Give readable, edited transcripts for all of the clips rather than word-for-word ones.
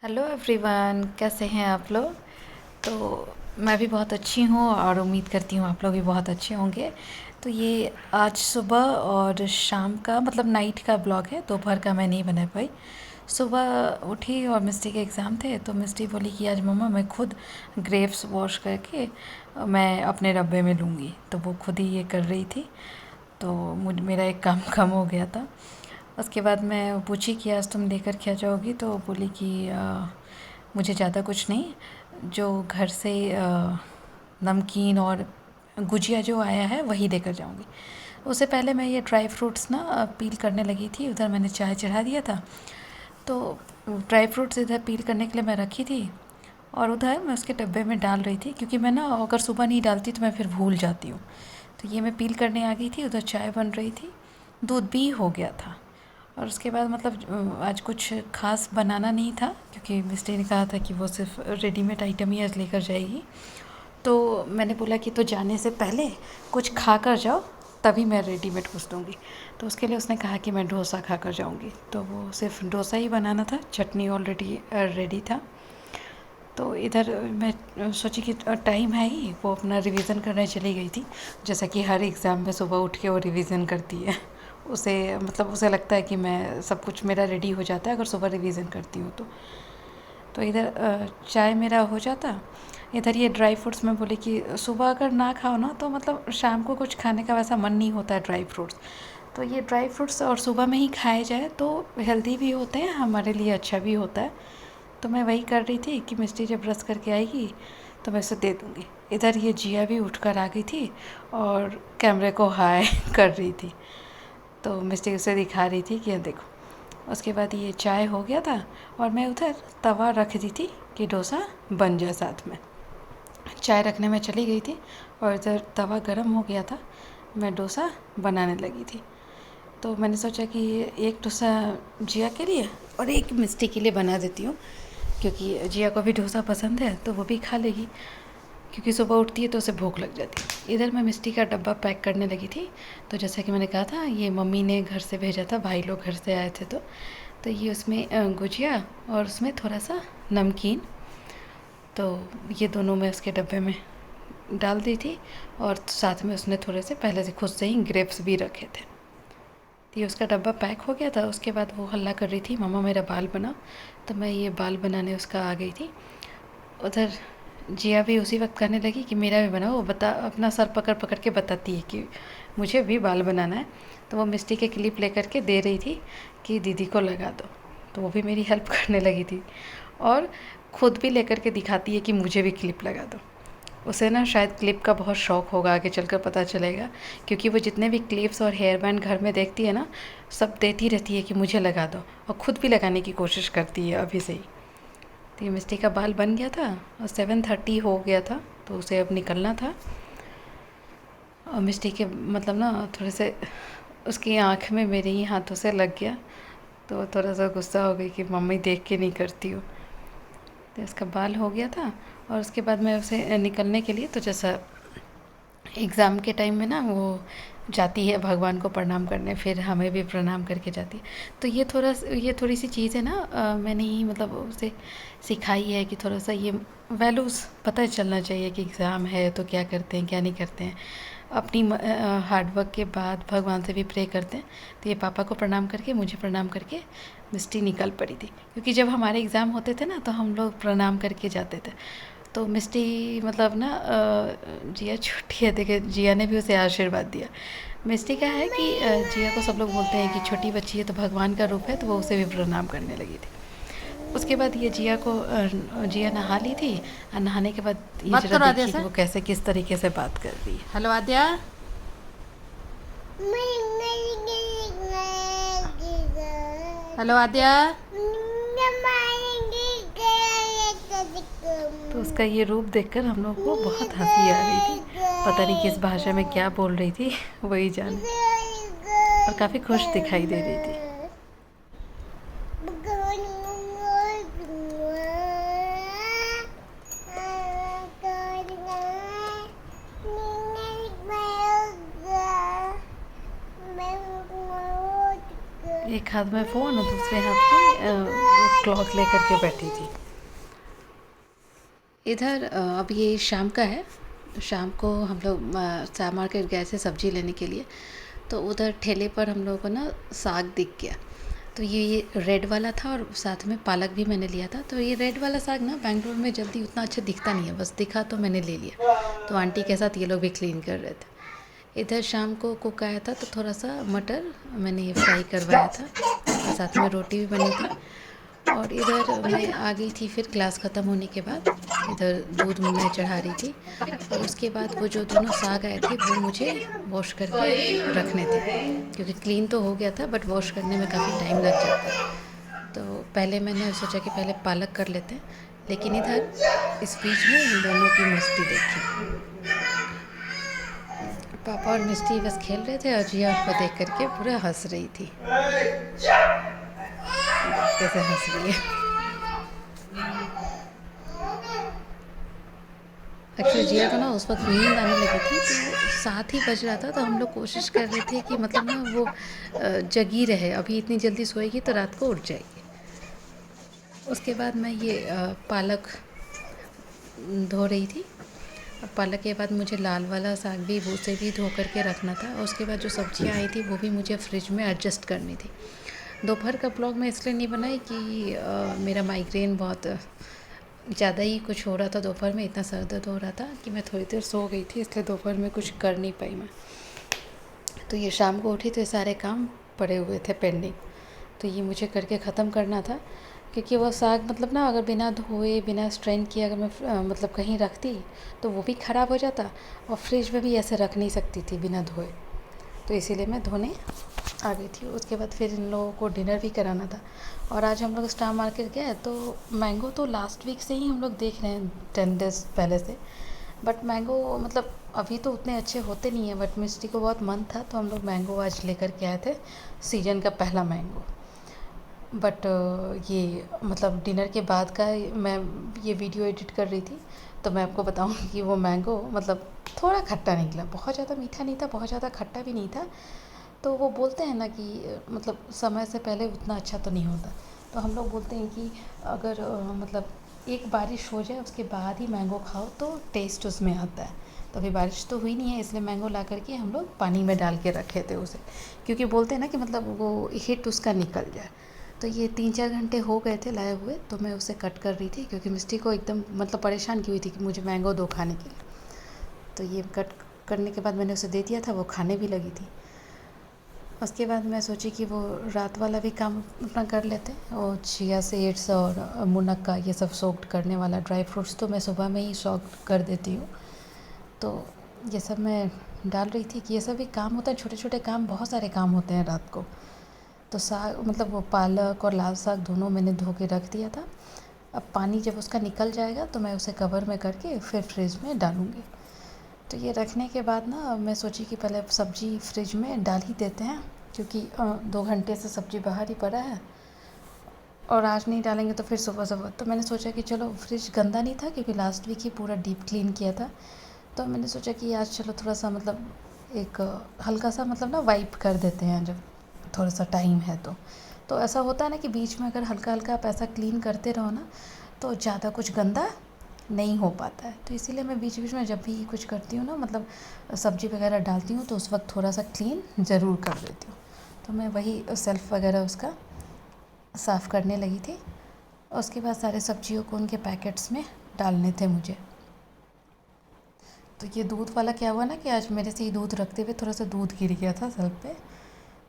Hello everyone, कैसे हैं आप लोग। तो मैं भी बहुत अच्छी हूँ और उम्मीद करती हूँ आप लोग भी बहुत अच्छे होंगे। तो ये आज सुबह और शाम का मतलब नाइट का ब्लॉग है, दोपहर का मैं नहीं बना पाई। सुबह उठी और मिस्टी के एग्ज़ाम थे, तो मिस्टी बोली कि आज मम्मा मैं खुद ग्रेप्स वॉश करके मैं अपने डब्बे में लूँगी। तो वो खुद ही ये कर रही थी, तो मुझ मेरा एक काम कम हो गया था। उसके बाद मैं पूछी कि आज तुम लेकर क्या जाओगी, तो बोली कि मुझे ज़्यादा कुछ नहीं, जो घर से नमकीन और गुजिया जो आया है वही लेकर जाऊंगी। उससे पहले मैं ये ड्राई फ्रूट्स ना पील करने लगी थी, उधर मैंने चाय चढ़ा दिया था। तो ड्राई फ्रूट्स इधर पील करने के लिए मैं रखी थी और उधर मैं उसके डब्बे में डाल रही थी, क्योंकि मैं ना अगर सुबह नहीं डालती तो मैं फिर भूल जाती हूँ। तो ये मैं पील करने आ गई थी, उधर चाय बन रही थी, दूध भी हो गया था। और उसके बाद मतलब आज कुछ ख़ास बनाना नहीं था, क्योंकि मिस्टर ने कहा था कि वो सिर्फ रेडीमेड आइटम ही आज लेकर जाएगी। तो मैंने बोला कि तो जाने से पहले कुछ खा कर जाओ, तभी मैं रेडीमेड कुछ दूँगी। तो उसके लिए उसने कहा कि मैं डोसा खा कर जाऊँगी, तो वो सिर्फ डोसा ही बनाना था, चटनी ऑलरेडी रेडी था। तो इधर मैं सोची कि टाइम है ही, वो अपना रिवीज़न करने चली गई थी, जैसा कि हर एग्ज़ाम में सुबह उठ के वो रिवीज़न करती है। उसे मतलब उसे लगता है कि मैं सब कुछ मेरा रेडी हो जाता है अगर सुबह रिवीज़न करती हूँ तो इधर चाय मेरा हो जाता। इधर ये ड्राई फ्रूट्स में बोली कि सुबह अगर ना खाओ ना तो मतलब शाम को कुछ खाने का वैसा मन नहीं होता है ड्राई फ्रूट्स। तो ये ड्राई फ्रूट्स और सुबह में ही खाए जाए तो हेल्दी भी होते हैं, हमारे लिए अच्छा भी होता है। तो मैं वही कर रही थी कि मिस्टी जब ब्रश करके आएगी तो मैं उसे दे दूँगी। इधर ये जिया भी उठकर आ गई थी और कैमरे को हाय कर रही थी, तो मिस्टी उसे दिखा रही थी कि ये देखो। उसके बाद ये चाय हो गया था और मैं उधर तवा रख दी थी कि डोसा बन जाए। साथ में चाय रखने में चली गई थी और इधर तवा गर्म हो गया था, मैं डोसा बनाने लगी थी। तो मैंने सोचा कि एक डोसा जिया के लिए और एक मिस्टी के लिए बना देती हूँ, क्योंकि जिया को भी डोसा पसंद है तो वो भी खा लेगी, क्योंकि सुबह उठती है तो उसे भूख लग जाती है। इधर मैं मिस्टी का डब्बा पैक करने लगी थी। तो जैसा कि मैंने कहा था, ये मम्मी ने घर से भेजा था, भाई लोग घर से आए थे, तो ये उसमें गुजिया और उसमें थोड़ा सा नमकीन, तो ये दोनों मैं उसके डब्बे में डाल दी थी। और साथ में उसने थोड़े से पहले से खुद से ही ग्रेप्स भी रखे थे। तो ये उसका डब्बा पैक हो गया था। उसके बाद वो हल्ला कर रही थी, मम्मा मेरा बाल बना। तो मैं ये बाल बनाने उसका आ गई थी। उधर जिया भी उसी वक्त कहने लगी कि मेरा भी बनाओ। वो बता अपना सर पकड़ पकड़ के बताती है कि मुझे भी बाल बनाना है। तो वो मिस्टी के क्लिप लेकर के दे रही थी कि दीदी को लगा दो, तो वो भी मेरी हेल्प करने लगी थी और ख़ुद भी लेकर के दिखाती है कि मुझे भी क्लिप लगा दो। उसे ना शायद क्लिप का बहुत शौक़ होगा, आगे चलकर पता चलेगा, क्योंकि वो जितने भी क्लिप्स और हेयर बैंड घर में देखती है ना, सब देती रहती है कि मुझे लगा दो, और ख़ुद भी लगाने की कोशिश करती है अभी से ही। तो ये मिस्टी का बाल बन गया था और 7:30 हो गया था, तो उसे अब निकलना था। और मिस्टी के मतलब ना थोड़े से उसकी आँख में मेरे ही हाथों से लग गया, तो थोड़ा सा गुस्सा हो गई कि मम्मी देख के नहीं करती हो। तो इसका बाल हो गया था और उसके बाद मैं उसे निकलने के लिए, तो जैसा एग्ज़ाम के टाइम में ना वो जाती है भगवान को प्रणाम करने, फिर हमें भी प्रणाम करके जाती है। तो ये थोड़ी सी चीज़ है ना, मैंने ही मतलब उसे सिखाई है कि थोड़ा सा ये वैल्यूज़ पता चलना चाहिए कि एग्ज़ाम है तो क्या करते हैं क्या नहीं करते हैं। अपनी हार्डवर्क के बाद भगवान से भी प्रे करते हैं। तो ये पापा को प्रणाम करके, मुझे प्रणाम करके मिस्टी निकल पड़ी थी, क्योंकि जब हमारे एग्ज़ाम होते थे ना तो हम लोग प्रणाम करके जाते थे। तो मिस्टी मतलब ना जिया छोटी है, देखिए जिया ने भी उसे आशीर्वाद दिया। मिस्टी का है कि जिया को सब लोग बोलते हैं कि छोटी बच्ची है तो भगवान का रूप है, तो वो उसे भी प्रणाम करने लगी थी। उसके बाद ये जिया नहा ली थी, और नहाने के बाद ये बात जरा करो आद्या देखिए से। कि वो कैसे किस तरीके से बात कर रही है। हेलो आद्या। हेलो आद्या। तो उसका ये रूप देखकर हम लोग को बहुत हंसी आ रही थी। पता नहीं किस भाषा में क्या बोल रही थी, वही जाने, और काफ़ी खुश दिखाई दे रही थी। एक हाथ में फ़ोन और दूसरे हाथ में क्लॉक लेकर के बैठी थी। इधर अब ये शाम का है। शाम को हम लोग चाय मार्केट गए थे सब्ज़ी लेने के लिए। तो उधर ठेले पर हम लोगों को ना साग दिख गया। तो ये रेड वाला था और साथ में पालक भी मैंने लिया था। तो ये रेड वाला साग ना बेंगलोर में जल्दी उतना अच्छा दिखता नहीं है, बस दिखा तो मैंने ले लिया। तो आंटी के साथ ये लोग भी क्लीन कर रहे थे। इधर शाम को कुक आया था तो थोड़ा सा मटर मैंने ये फ्राई करवाया था और साथ में रोटी भी बनी थी। और इधर मैं आ गई थी फिर क्लास ख़त्म होने के बाद। इधर दूध मैं चढ़ा रही थी और उसके बाद वो जो दोनों साग आए थे वो मुझे वॉश करके रखने थे, क्योंकि क्लीन तो हो गया था बट वॉश करने में काफ़ी टाइम लग जाता है। तो पहले मैंने सोचा कि पहले पालक कर लेते हैं, लेकिन इधर इस बीच में इन दोनों की मस्ती देखी। पापा और मिस्टी बस खेल रहे थे और जिया उनको देख करके पूरा हंस रही थी। कैसे हंस रही है। एक्चुअली जिया को ना उस वक्त नींद आने लगी थी, तो 7 ही बज रहा था। तो हम लोग कोशिश कर रहे थे कि मतलब ना वो जगी रहे, अभी इतनी जल्दी सोएगी तो रात को उठ जाएगी। उसके बाद मैं ये पालक धो रही थी। पालक के बाद मुझे लाल वाला साग भी वो से भी धो करके रखना था। और उसके बाद जो सब्जियां आई थी वो भी मुझे फ्रिज में एडजस्ट करनी थी। दोपहर का ब्लॉग मैं इसलिए नहीं बनाई कि मेरा माइग्रेन बहुत ज़्यादा ही कुछ हो रहा था। दोपहर में इतना सर दर्द हो रहा था कि मैं थोड़ी देर सो गई थी, इसलिए दोपहर में कुछ कर नहीं पाई मैं। तो ये शाम को उठी तो ये सारे काम पड़े हुए थे पेंडिंग, तो ये मुझे करके ख़त्म करना था। क्योंकि वो साग मतलब ना अगर बिना धोए बिना स्ट्रेन किए अगर मैं मतलब कहीं रखती तो वो भी ख़राब हो जाता, और फ्रिज में भी ऐसे रख नहीं सकती थी बिना धोए। तो इसीलिए मैं धोने आ गई थी। उसके बाद फिर इन लोगों को डिनर भी कराना था। और आज हम लोग स्टार मार्केट गए तो मैंगो तो लास्ट वीक से ही हम लोग देख रहे हैं 10 डेज़ पहले से। बट मैंगो मतलब अभी तो उतने अच्छे होते नहीं हैं, बट मिस्टी को बहुत मन था तो हम लोग मैंगो आज लेकर के आए थे, सीजन का पहला मैंगो। बट ये मतलब डिनर के बाद का मैं ये वीडियो एडिट कर रही थी तो मैं आपको बताऊं कि वो मैंगो मतलब थोड़ा खट्टा निकला, बहुत ज़्यादा मीठा नहीं था, बहुत ज़्यादा खट्टा भी नहीं था। तो वो बोलते हैं ना कि मतलब समय से पहले उतना अच्छा तो नहीं होता। तो हम लोग बोलते हैं कि अगर मतलब एक बारिश हो जाए उसके बाद ही मैंगो खाओ तो टेस्ट उसमें आता है। तो अभी बारिश तो हुई नहीं है, इसलिए मैंगो ला करके हम लोग पानी में डाल के रखे थे उसे, क्योंकि बोलते हैं ना कि मतलब वो हिट उसका निकल जाए। तो ये 3-4 घंटे हो गए थे लाए हुए, तो मैं उसे कट कर रही थी क्योंकि मिस्टी को एकदम मतलब परेशान की हुई थी कि मुझे मैंगो दो खाने के लिए। तो ये कट करने के बाद मैंने उसे दे दिया था, वो खाने भी लगी थी। उसके बाद मैं सोची कि वो रात वाला भी काम अपना कर लेते हैं, और चिया सीड्स और मुनक्का ये सब सोक्ड करने वाला ड्राई फ्रूट्स तो मैं सुबह में ही सोक्ड कर देती हूँ। तो ये सब मैं डाल रही थी कि ये सब भी काम होता है, छोटे छोटे काम, बहुत सारे काम होते हैं रात को। तो साग मतलब वो पालक और लाल साग दोनों मैंने धो के रख दिया था। अब पानी जब उसका निकल जाएगा तो मैं उसे कवर में करके फिर फ्रिज में डालूँगी। तो ये रखने के बाद ना मैं सोची कि पहले सब्ज़ी फ्रिज में डाल ही देते हैं, क्योंकि 2 घंटे से सब्ज़ी बाहर ही पड़ा है और आज नहीं डालेंगे तो फिर सुबह सुबह। तो मैंने सोचा कि चलो, फ्रिज गंदा नहीं था क्योंकि लास्ट वीक ही पूरा डीप क्लीन किया था। तो मैंने सोचा कि आज चलो थोड़ा सा मतलब एक हल्का सा मतलब ना वाइप कर देते हैं जब थोड़ा सा टाइम है तो ऐसा होता है ना कि बीच में अगर हल्का हल्का आप ऐसा क्लीन करते रहो ना तो ज़्यादा कुछ गंदा नहीं हो पाता है। तो इसीलिए मैं बीच बीच में जब भी कुछ करती हूँ ना, मतलब सब्ज़ी वगैरह डालती हूँ तो उस वक्त थोड़ा सा क्लीन ज़रूर कर देती हूँ। तो मैं वही सेल्फ़ वगैरह उसका साफ़ करने लगी थी। उसके बाद सारे सब्जियों को उनके पैकेट्स में डालने थे मुझे। तो ये दूध वाला क्या हुआ ना कि आज मेरे से ही दूध रखते हुए थोड़ा सा दूध गिर गया था सेल्फ पे,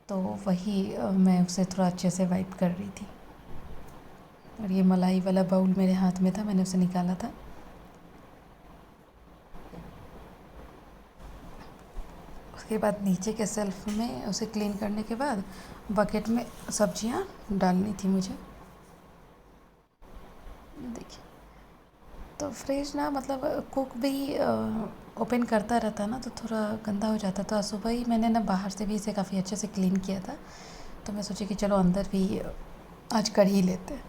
तो वही मैं उसे थोड़ा अच्छे से वाइप कर रही थी। और ये मलाई वाला बाउल मेरे हाथ में था, मैंने उसे निकाला था। उसके बाद नीचे के सेल्फ में उसे क्लीन करने के बाद बकेट में सब्जियां डालनी थी मुझे। देखिए, तो फ्रिज ना मतलब कुक भी ओपन करता रहता ना तो थोड़ा गंदा हो जाता। तो आज सुबह ही मैंने ना बाहर से भी इसे काफ़ी अच्छे से क्लीन किया था, तो मैं सोची कि चलो अंदर भी आज कर ही लेते हैं।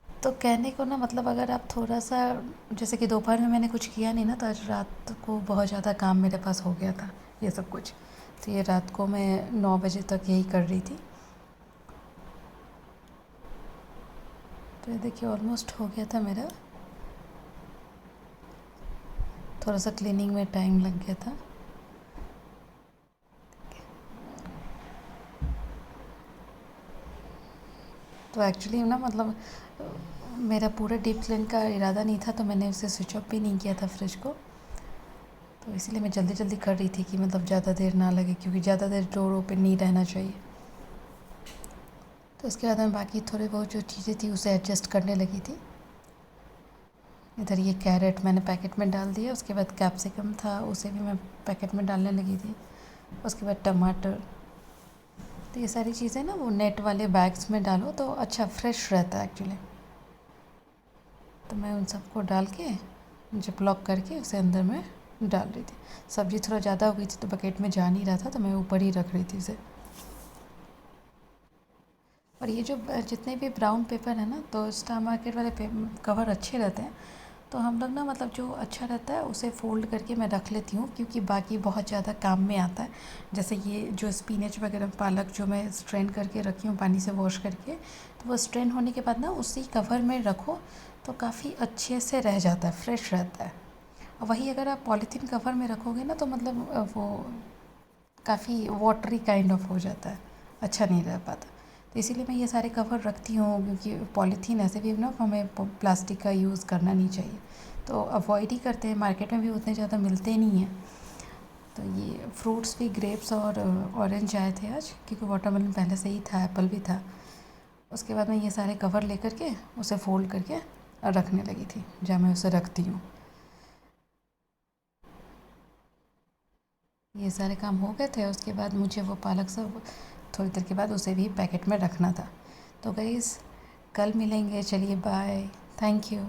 तो कहने को ना मतलब अगर आप थोड़ा सा, जैसे कि दोपहर में मैंने कुछ किया नहीं ना, तो आज रात को बहुत ज़्यादा काम मेरे पास हो गया था ये सब कुछ। तो ये रात को मैं 9 बजे तक यही कर रही थी। तो ये देखिए ऑलमोस्ट हो गया था मेरा, थोड़ा सा क्लीनिंग में टाइम लग गया था। तो एक्चुअली ना मतलब मेरा पूरा डीप क्लीन का इरादा नहीं था, तो मैंने उसे स्विच ऑफ भी नहीं किया था फ्रिज को। तो इसीलिए मैं जल्दी जल्दी कर रही थी कि मतलब ज़्यादा देर ना लगे, क्योंकि ज़्यादा देर डोर ओपन नहीं रहना चाहिए। तो उसके बाद मैं बाकी थोड़े बहुत जो चीज़ें थी उसे एडजस्ट करने लगी थी। इधर ये कैरेट मैंने पैकेट में डाल दिया, उसके बाद कैप्सिकम था उसे भी मैं पैकेट में डालने लगी थी, उसके बाद टमाटर। तो ये सारी चीज़ें ना वो नेट वाले बैग्स में डालो तो अच्छा फ्रेश रहता है एक्चुअली। तो मैं उन सबको डाल के जिप लॉक करके उसे अंदर में डाल रही थी। सब्ज़ी थोड़ा ज़्यादा हो गई थी तो बकेट में जा नहीं रहा था, तो मैं ऊपर ही रख रही थी इसे। और ये जो जितने भी ब्राउन पेपर है ना, तो स्टार मार्केट वाले कवर अच्छे रहते हैं। तो हम लोग ना मतलब जो अच्छा रहता है उसे फ़ोल्ड करके मैं रख लेती हूँ, क्योंकि बाकी बहुत ज़्यादा काम में आता है। जैसे ये जो स्पिनच वगैरह पालक जो मैं स्ट्रेन करके रखी हूँ पानी से वॉश करके, तो वो स्ट्रेन होने के बाद ना उसी कवर में रखो तो काफ़ी अच्छे से रह जाता है, फ्रेश रहता है। और वही अगर आप पॉलीथीन कवर में रखोगे ना तो मतलब वो काफ़ी वाटरी काइंड ऑफ हो जाता है, अच्छा नहीं रह पाता। तो इसीलिए मैं ये सारे कवर रखती हूँ, क्योंकि पॉलीथीन ऐसे भी ना हमें प्लास्टिक का यूज़ करना नहीं चाहिए, तो अवॉइड ही करते हैं। मार्केट में भी उतने ज़्यादा मिलते नहीं हैं। तो ये फ्रूट्स भी ग्रेप्स और ऑरेंज आए थे आज, क्योंकि वाटरमेलन पहले से ही था, एप्पल भी था। उसके बाद मैं ये सारे कवर लेकर के उसे फ़ोल्ड करके रखने लगी थी जहाँ मैं उसे रखती हूँ। ये सारे काम हो गए थे, उसके बाद मुझे वो पालक सब थोड़ी देर के बाद उसे भी पैकेट में रखना था। तो गाइस कल मिलेंगे, चलिए बाय, थैंक यू।